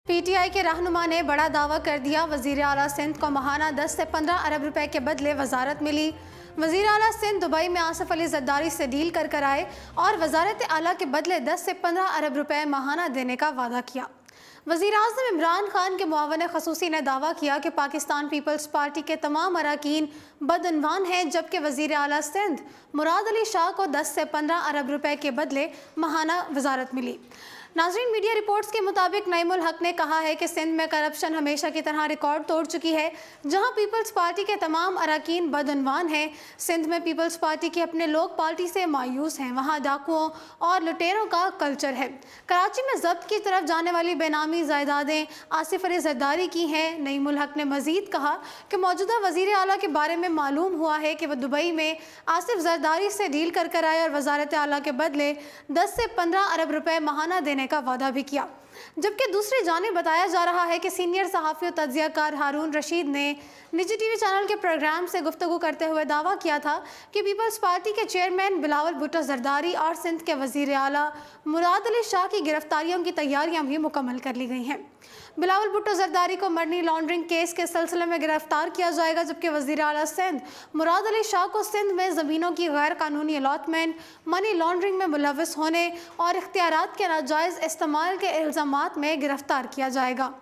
P T I के रहनुमा ने बड़ा दावा कर दिया। वज़ीर आला सिंध को माहाना 10 से 15 अरब रुपए के बदले वजारत मिली। वज़ीर आला सिंध दुबई में आसिफ अली ज़रदारी से डील कर आए और वजारत आला के बदले 10 से 15 अरब रुपए माहाना देने का वादा किया। वज़ीर आज़म इमरान खान के मुआवन ख़ुसूसी ने दावा किया कि पाकिस्तान पीपल्स पार्टी के तमाम अरकान बदअनवान हैं, जबकि वज़ीर आला सिंध मुराद अली शाह को 10 से 15 अरब रुपए के बदले माहाना वजारत मिली। नाज़रीन, मीडिया रिपोर्ट्स के मुताबिक नईमुल हक ने कहा है कि सिंध में करप्शन हमेशा की तरह रिकॉर्ड तोड़ चुकी है। जहां पीपल्स पार्टी के तमाम अरकान बदअनवान हैं, सिंध में पीपल्स पार्टी के अपने लोग पार्टी से मायूस हैं। वहां डाकुओं और लुटेरों का कल्चर है। कराची में जब्त की तरफ जाने वाली बेनामी जायदादें आसिफ अली ज़रदारी की हैं। नईमुल हक ने मजीद कहा कि मौजूदा वज़ीर आला के बारे में मालूम हुआ है कि वह दुबई में आसिफ ज़रदारी से डील कर आए और वज़ारत आला के बदले 10 से 15 अरब रुपए माहाना देने का वादा भी किया। जबकि दूसरी जानिब बताया जा रहा है कि सीनियर सहाफ़ी और तज्ज़ियाकार हारून रशीद ने निजी टीवी चैनल के प्रोग्राम से गुफ्तगू करते हुए दावा किया था कि पीपल्स पार्टी के चेयरमैन बिलावल भुट्टो ज़रदारी और सिंध के वज़ीर आला मुराद अली शाह की गिरफ्तारियों की तैयारियां भी मुकम्मल कर ली गई हैं। बिलावल भुट्टो ज़रदारी को मनी लॉन्ड्रिंग केस के सिलसिले में गिरफ्तार किया जाएगा, जबकि वज़ीर आला सिंध मुराद अली शाह को सिंध में ज़मीनों की गैर कानूनी अलॉटमेंट, मनी लॉन्ड्रिंग में मुलव्वस होने और इख्तियारात के नाजायज़ इस्तेमाल के इल्ज़ामात में गिरफ्तार किया जाएगा।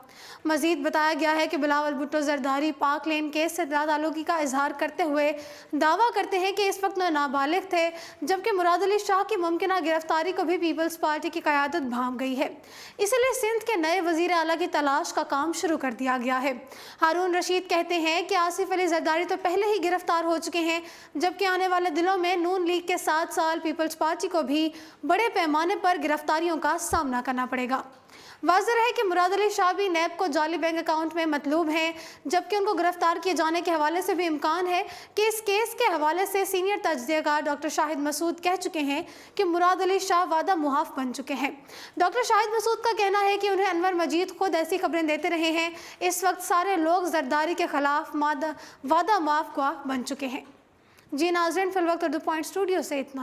मजीद बताया गया है कि बिलावल भुट्टो ज़रदारी पाक लेन केस से ताल्लुकी का इजहार करते हुए दावा करते हैं कि इस वक्त नाबालिग थे, जबकि मुराद अली शाह की मुमकिना गिरफ्तारी को भी पीपल्स पार्टी की क़यादत भांप गई है। इसलिए सिंध के नए वज़ीर आला की तलाश का काम शुरू कर दिया गया है। हारून रशीद कहते हैं कि आसिफ अली ज़रदारी तो पहले ही गिरफ्तार हो चुके हैं, जबकि आने वाले दिनों में नून लीग के साथ पीपल्स पार्टी को भी बड़े पैमाने पर गिरफ्तारियों का सामना करना पड़ेगा। वाज़ेह है कि मुराद अली शाह भी नैब को जाली बैंक अकाउंट में मतलूब हैं, जबकि उनको गिरफ्तार किए जाने के हवाले से भी इम्कान है कि इस केस के हवाले से सीनियर तज्ज़ियाकार डॉक्टर शाहिद मसूद कह चुके हैं कि मुराद अली शाह वादा मुआफ़ बन चुके हैं। डॉक्टर शाहिद मसूद का कहना है कि उन्हें अनवर मजीद खुद ऐसी खबरें देते रहे हैं। इस वक्त सारे लोग ज़रदारी के खिलाफ वादा मुआफ़ बन चुके हैं। जी नाज़रीन, फिल वक्त उर्दू पॉइंट स्टूडियो से इतना ही।